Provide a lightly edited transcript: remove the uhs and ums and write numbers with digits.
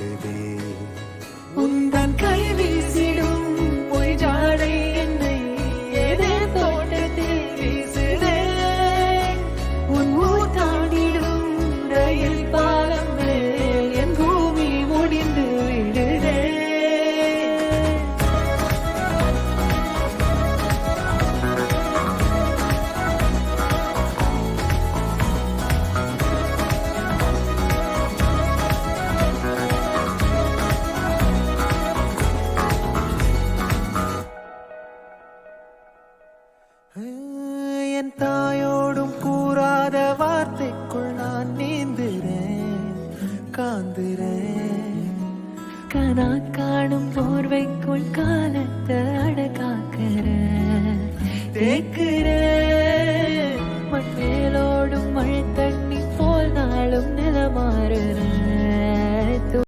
ஓடுதே. உந்தன் கை வீசிடும் பொய் ஜாடை என்னை ஏதே தோட்டத்தில் வீசுதே. உன் ஊர் தாண்டிடும் ரயில் பாலம் மேல் என் பூமி முடிந்து விடுதே. என் தாயோடும் கூறாத வார்த்தைக்குள் நான் நீந்துறேன், காந்துறேன். கனா காணும் போர்வைக்குள் காலத்தை அடகாக்கிற தேக்குற. மண்ணேலோடும் மழை தண்ணி போல் நாளும் நிலமாறுற.